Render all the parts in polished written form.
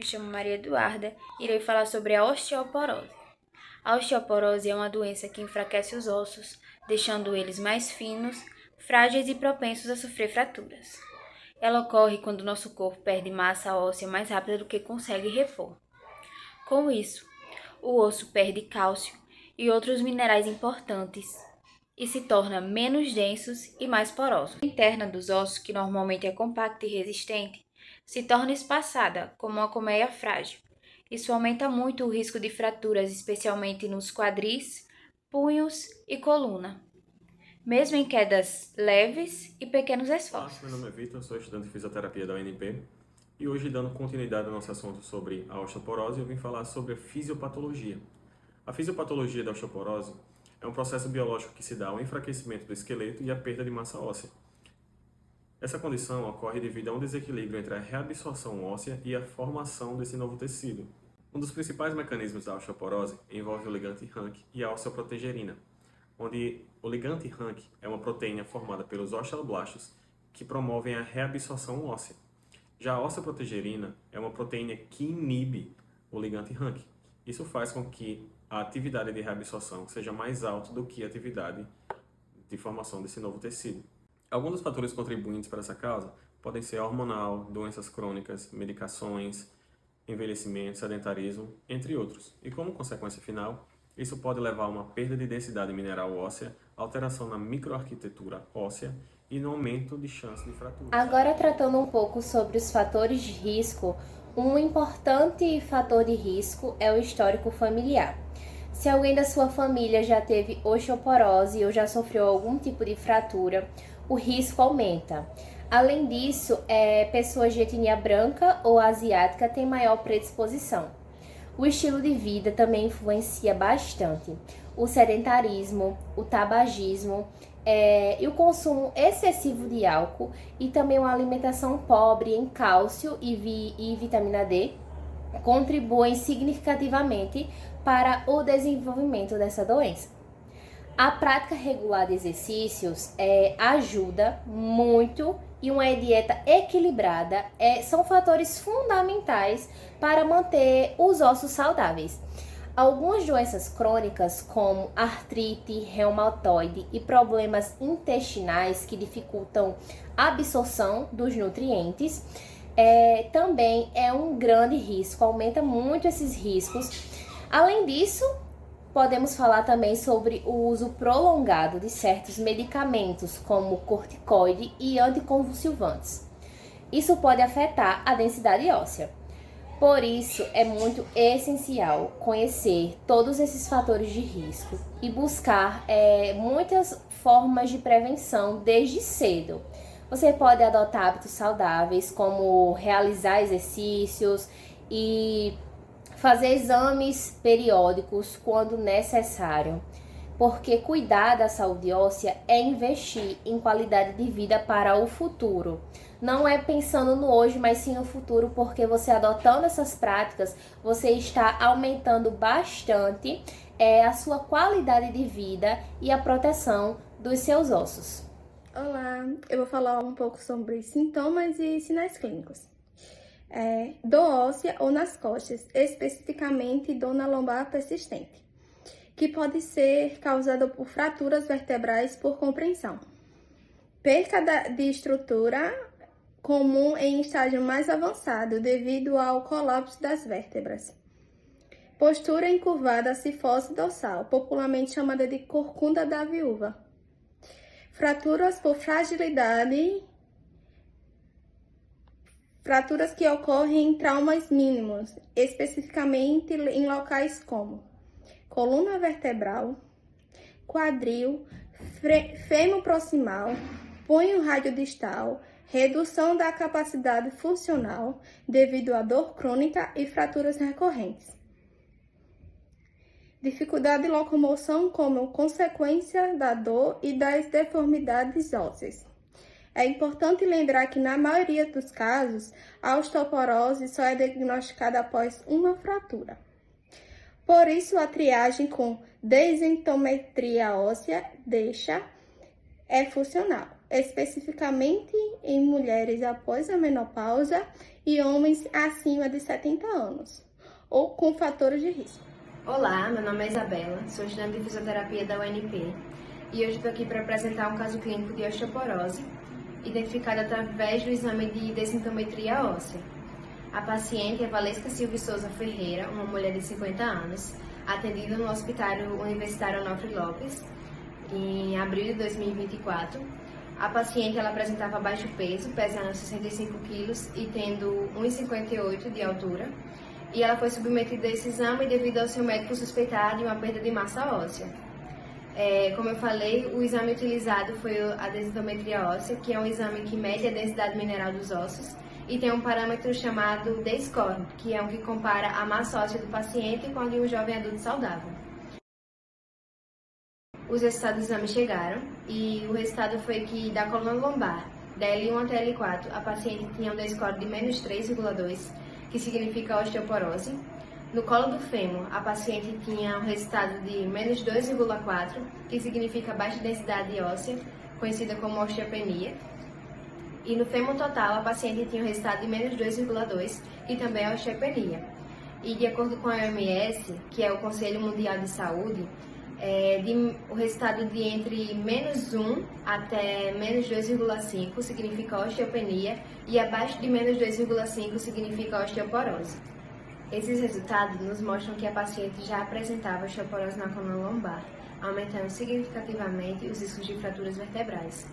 Me chamo Maria Eduarda e irei falar sobre a osteoporose. A osteoporose é uma doença que enfraquece os ossos, deixando eles mais finos, frágeis e propensos a sofrer fraturas. Ela ocorre quando nosso corpo perde massa óssea mais rápido do que consegue repor. Com isso, o osso perde cálcio e outros minerais importantes e se torna menos densos e mais poroso. A interna dos ossos, que normalmente é compacta e resistente, se torna espaçada, como uma colmeia frágil. Isso aumenta muito o risco de fraturas, especialmente nos quadris, punhos e coluna, mesmo em quedas leves e pequenos Olá, esforços. meu nome é Vitor, sou estudante de fisioterapia da UNP e hoje, dando continuidade ao nosso assunto sobre a osteoporose, eu vim falar sobre a fisiopatologia. A fisiopatologia da osteoporose é um processo biológico que se dá ao enfraquecimento do esqueleto e à perda de massa óssea. Essa condição ocorre devido a um desequilíbrio entre a reabsorção óssea e a formação desse novo tecido. Um dos principais mecanismos da osteoporose envolve o ligante Rank e a osteoprotegerina, onde o ligante Rank é uma proteína formada pelos osteoblastos que promovem a reabsorção óssea. Já a osteoprotegerina é uma proteína que inibe o ligante Rank. Isso faz com que a atividade de reabsorção seja mais alta do que a atividade de formação desse novo tecido. Alguns dos fatores contribuintes para essa causa podem ser hormonal, doenças crônicas, medicações, envelhecimento, sedentarismo, entre outros. E como consequência final, isso pode levar a uma perda de densidade mineral óssea, alteração na microarquitetura óssea e no aumento de chance de fratura. Agora, tratando um pouco sobre os fatores de risco, um importante fator de risco é o histórico familiar. Se alguém da sua família já teve osteoporose ou já sofreu algum tipo de fratura, o risco aumenta. Além disso, pessoas de etnia branca ou asiática têm maior predisposição. O estilo de vida também influencia bastante. O sedentarismo, o tabagismo e o consumo excessivo de álcool e também uma alimentação pobre em cálcio e vitamina D contribuem significativamente para o desenvolvimento dessa doença. A prática regular de exercícios ajuda muito e uma dieta equilibrada são fatores fundamentais para manter os ossos saudáveis. Algumas doenças crônicas, como artrite reumatoide e problemas intestinais que dificultam a absorção dos nutrientes, também é um grande risco, aumenta muito esses riscos. Além disso, podemos falar também sobre o uso prolongado de certos medicamentos, como corticoide e anticonvulsivantes. Isso pode afetar a densidade óssea. Por isso, é muito essencial conhecer todos esses fatores de risco e buscar muitas formas de prevenção desde cedo. Você pode adotar hábitos saudáveis, como realizar exercícios e fazer exames periódicos quando necessário, porque cuidar da saúde óssea é investir em qualidade de vida para o futuro. Não é pensando no hoje, mas sim no futuro, porque você adotando essas práticas, você está aumentando bastante a sua qualidade de vida e a proteção dos seus ossos. Olá, eu vou falar um pouco sobre sintomas e sinais clínicos. Dor óssea ou nas costas, especificamente dor na lombar persistente, que pode ser causada por fraturas vertebrais por compressão. Perca de estrutura comum em estágio mais avançado devido ao colapso das vértebras. Postura encurvada cifose dorsal, popularmente chamada de corcunda da viúva. Fraturas por fragilidade. Fraturas que ocorrem em traumas mínimos, especificamente em locais como coluna vertebral, quadril, fêmur proximal, punho radiodistal, redução da capacidade funcional devido à dor crônica e fraturas recorrentes. Dificuldade de locomoção como consequência da dor e das deformidades ósseas. É importante lembrar que, na maioria dos casos, a osteoporose só é diagnosticada após uma fratura. Por isso, a triagem com densitometria óssea é funcional, especificamente em mulheres após a menopausa e homens acima de 70 anos, ou com fatores de risco. Olá, meu nome é Isabela, sou estudante de fisioterapia da UNP e hoje estou aqui para apresentar um caso clínico de osteoporose, identificado através do exame de densitometria óssea. A paciente é Valesca Silva Souza Ferreira, uma mulher de 50 anos, atendida no Hospital Universitário Onofre Lopes, em abril de 2024. A paciente ela apresentava baixo peso, pesando 65 quilos e tendo 1,58 de altura. E ela foi submetida a esse exame devido ao seu médico suspeitar de uma perda de massa óssea. Como eu falei, o exame utilizado foi a densitometria óssea, que é um exame que mede a densidade mineral dos ossos e tem um parâmetro chamado D-score, que é um que compara a massa óssea do paciente com a de um jovem adulto saudável. Os resultados do exame chegaram e o resultado foi que da coluna lombar, da L1 até L4, a paciente tinha um D-score de menos 3,2, que significa osteoporose. No colo do fêmur, a paciente tinha um resultado de menos 2,4, que significa baixa densidade óssea, conhecida como osteopenia. E no fêmur total, a paciente tinha um resultado de menos 2,2, que também é osteopenia. E de acordo com a OMS, que é o Conselho Mundial de Saúde, o resultado de entre menos 1 até menos 2,5 significa osteopenia e abaixo de menos 2,5 significa osteoporose. Esses resultados nos mostram que a paciente já apresentava osteoporose na coluna lombar, aumentando significativamente os riscos de fraturas vertebrais,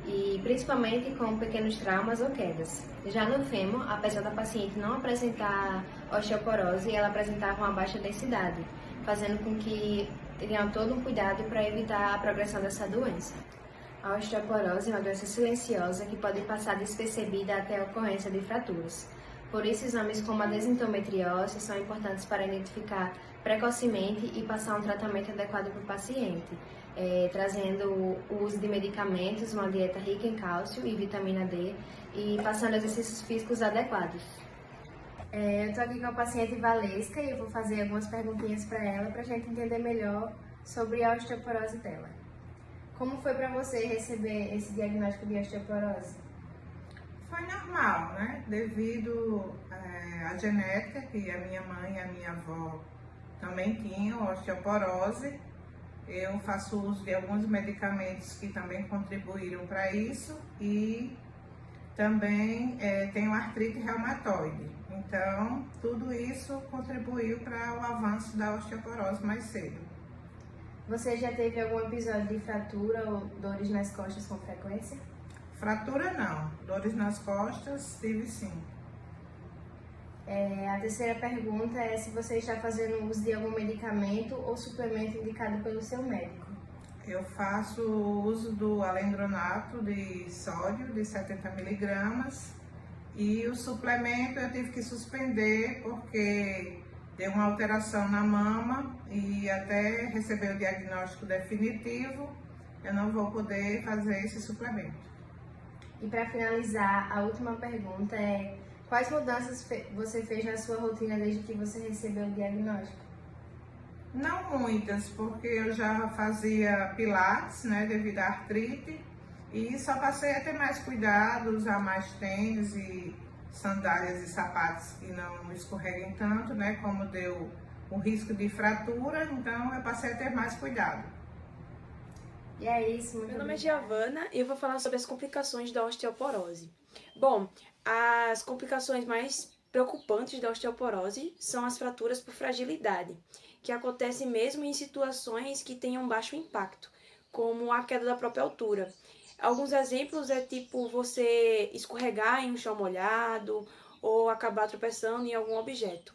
e principalmente com pequenos traumas ou quedas. Já no fêmur, apesar da paciente não apresentar osteoporose, ela apresentava uma baixa densidade, fazendo com que tenham todo um cuidado para evitar a progressão dessa doença. A osteoporose é uma doença silenciosa que pode passar despercebida até a ocorrência de fraturas. Por isso, exames como a densitometria óssea são importantes para identificar precocemente e passar um tratamento adequado para o paciente, trazendo o uso de medicamentos, uma dieta rica em cálcio e vitamina D e passando exercícios físicos adequados. Eu estou aqui com a paciente Valesca e eu vou fazer algumas perguntinhas para ela para a gente entender melhor sobre a osteoporose dela. Como foi para você receber esse diagnóstico de osteoporose? Foi normal, né? Devido à genética, que a minha mãe e a minha avó também tinham osteoporose. Eu faço uso de alguns medicamentos que também contribuíram para isso e também tenho artrite reumatoide. Então, tudo isso contribuiu para o avanço da osteoporose mais cedo. Você já teve algum episódio de fratura ou dores nas costas com frequência? Fratura não, dores nas costas tive sim. A terceira pergunta é se você está fazendo uso de algum medicamento ou suplemento indicado pelo seu médico. Eu faço uso do alendronato de sódio de 70 miligramas e o suplemento eu tive que suspender porque deu uma alteração na mama e até receber o diagnóstico definitivo eu não vou poder fazer esse suplemento. E para finalizar, a última pergunta é: quais mudanças você fez na sua rotina desde que você recebeu o diagnóstico? Não muitas, porque eu já fazia pilates, né, devido à artrite, e só passei a ter mais cuidado, usar mais tênis e sandálias e sapatos que não escorreguem tanto, né, como deu o risco de fratura, então eu passei a ter mais cuidado. E é isso. Meu nome é Giovana e eu vou falar sobre as complicações da osteoporose. Bom, as complicações mais preocupantes da osteoporose são as fraturas por fragilidade, que acontecem mesmo em situações que tenham baixo impacto, como a queda da própria altura. Alguns exemplos é tipo você escorregar em um chão molhado ou acabar tropeçando em algum objeto.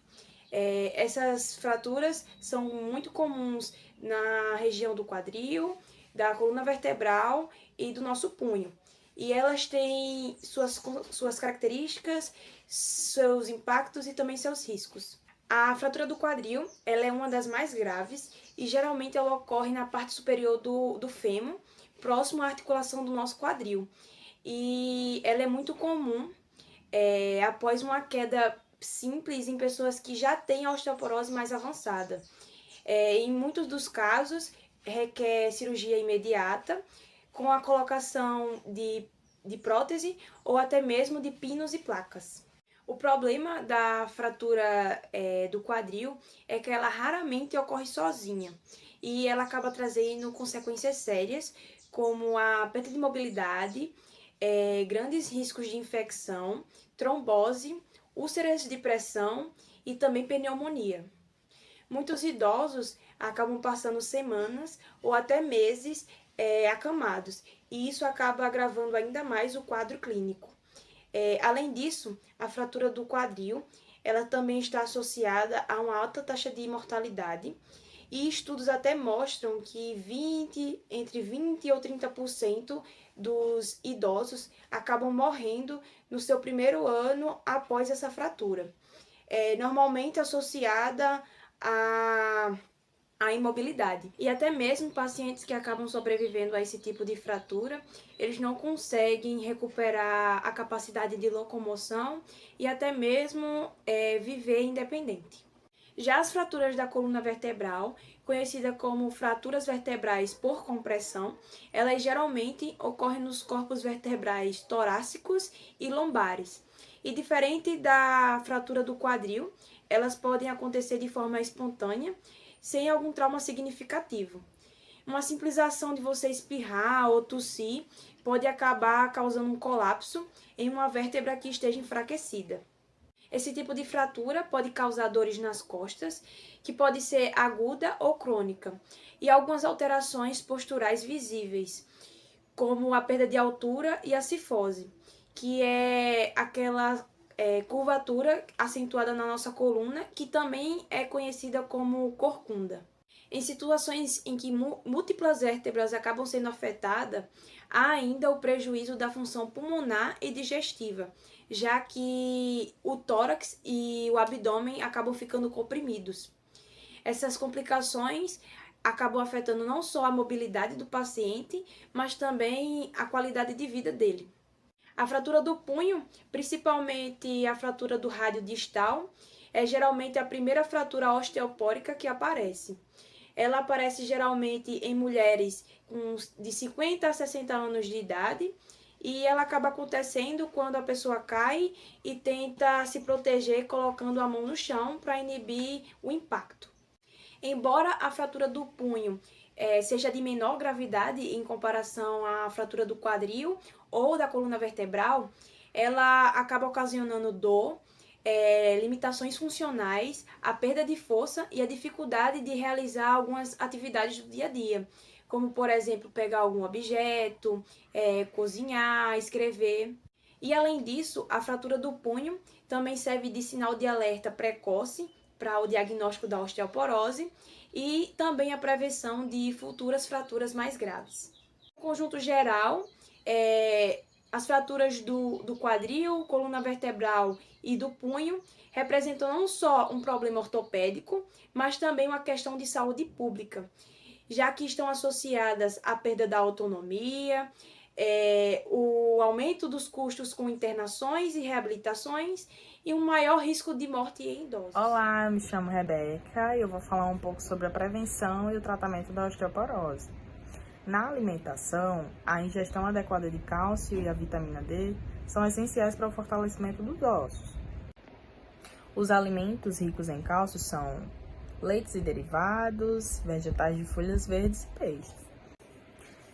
Essas fraturas são muito comuns na região do quadril, da coluna vertebral e do nosso punho. E elas têm suas características, seus impactos e também seus riscos. A fratura do quadril ela é uma das mais graves e geralmente ela ocorre na parte superior do fêmur, próximo à articulação do nosso quadril. E ela é muito comum após uma queda simples em pessoas que já têm a osteoporose mais avançada. Em muitos dos casos, requer cirurgia imediata, com a colocação de prótese ou até mesmo de pinos e placas. O problema da fratura do quadril é que ela raramente ocorre sozinha e ela acaba trazendo consequências sérias, como a perda de mobilidade, grandes riscos de infecção, trombose, úlceras de pressão e também pneumonia. Muitos idosos acabam passando semanas ou até meses acamados, e isso acaba agravando ainda mais o quadro clínico. Além disso, a fratura do quadril, ela também está associada a uma alta taxa de mortalidade, e estudos até mostram que entre 20% ou 30% dos idosos acabam morrendo no seu primeiro ano após essa fratura. Normalmente associada a imobilidade. E até mesmo pacientes que acabam sobrevivendo a esse tipo de fratura, eles não conseguem recuperar a capacidade de locomoção e até mesmo viver independente. Já as fraturas da coluna vertebral, conhecida como fraturas vertebrais por compressão, elas geralmente ocorrem nos corpos vertebrais torácicos e lombares. E diferente da fratura do quadril, elas podem acontecer de forma espontânea, sem algum trauma significativo. Uma simples ação de você espirrar ou tossir pode acabar causando um colapso em uma vértebra que esteja enfraquecida. Esse tipo de fratura pode causar dores nas costas, que pode ser aguda ou crônica, e algumas alterações posturais visíveis, como a perda de altura e a cifose, que é aquela curvatura acentuada na nossa coluna, que também é conhecida como corcunda. Em situações em que múltiplas vértebras acabam sendo afetadas, há ainda o prejuízo da função pulmonar e digestiva, já que o tórax e o abdômen acabam ficando comprimidos. Essas complicações acabam afetando não só a mobilidade do paciente, mas também a qualidade de vida dele. A fratura do punho, principalmente a fratura do rádio distal, é geralmente a primeira fratura osteopórica que aparece. Ela aparece geralmente em mulheres de 50 a 60 anos de idade e ela acaba acontecendo quando a pessoa cai e tenta se proteger colocando a mão no chão para inibir o impacto. Embora a fratura do punho seja de menor gravidade em comparação à fratura do quadril ou da coluna vertebral, ela acaba ocasionando dor, limitações funcionais, a perda de força e a dificuldade de realizar algumas atividades do dia a dia, como, por exemplo, pegar algum objeto, cozinhar, escrever. E, além disso, a fratura do punho também serve de sinal de alerta precoce para o diagnóstico da osteoporose e também a prevenção de futuras fraturas mais graves. No conjunto geral, as fraturas do quadril, coluna vertebral e do punho representam não só um problema ortopédico, mas também uma questão de saúde pública, já que estão associadas à perda da autonomia, o aumento dos custos com internações e reabilitações e um maior risco de morte em idosos. Olá, eu me chamo Rebeca e eu vou falar um pouco sobre a prevenção e o tratamento da osteoporose. Na alimentação, a ingestão adequada de cálcio e a vitamina D são essenciais para o fortalecimento dos ossos. Os alimentos ricos em cálcio são leites e derivados, vegetais de folhas verdes e peixes.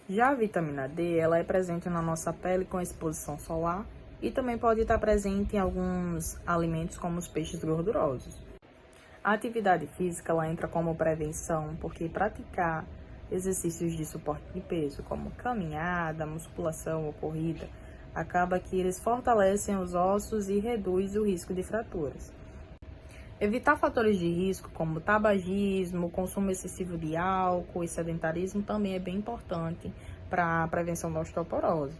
Já a vitamina D, ela é presente na nossa pele com exposição solar e também pode estar presente em alguns alimentos como os peixes gordurosos. A atividade física, ela entra como prevenção porque praticar exercícios de suporte de peso, como caminhada, musculação ou corrida, acaba que eles fortalecem os ossos e reduz o risco de fraturas. Evitar fatores de risco como tabagismo, consumo excessivo de álcool e sedentarismo também é bem importante para a prevenção da osteoporose.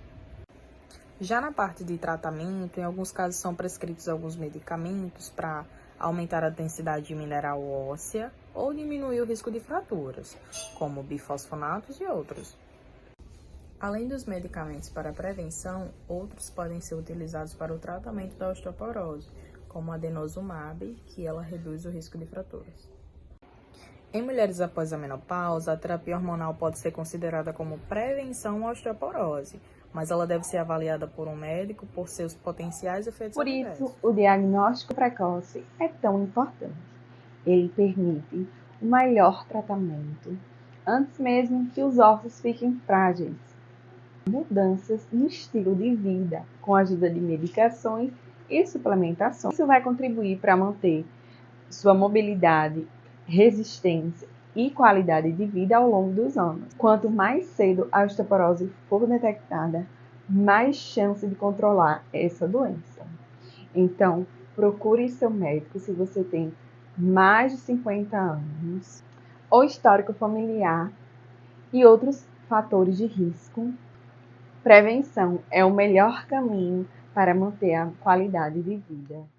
Já na parte de tratamento, em alguns casos são prescritos alguns medicamentos para aumentar a densidade mineral óssea ou diminuir o risco de fraturas, como bifosfonatos e outros. Além dos medicamentos para a prevenção, outros podem ser utilizados para o tratamento da osteoporose, como a denosumab, que ela reduz o risco de fraturas. Em mulheres após a menopausa, a terapia hormonal pode ser considerada como prevenção à osteoporose, mas ela deve ser avaliada por um médico por seus potenciais efeitos Por adversos. isso, o diagnóstico precoce é tão importante. Ele permite um melhor tratamento antes mesmo que os ossos fiquem frágeis. Mudanças no estilo de vida, com a ajuda de medicações e suplementações. Isso vai contribuir para manter sua mobilidade, resistência e qualidade de vida ao longo dos anos. Quanto mais cedo a osteoporose for detectada, mais chance de controlar essa doença. Então, procure seu médico se você tem mais de 50 anos, ou histórico familiar e outros fatores de risco. Prevenção é o melhor caminho para manter a qualidade de vida.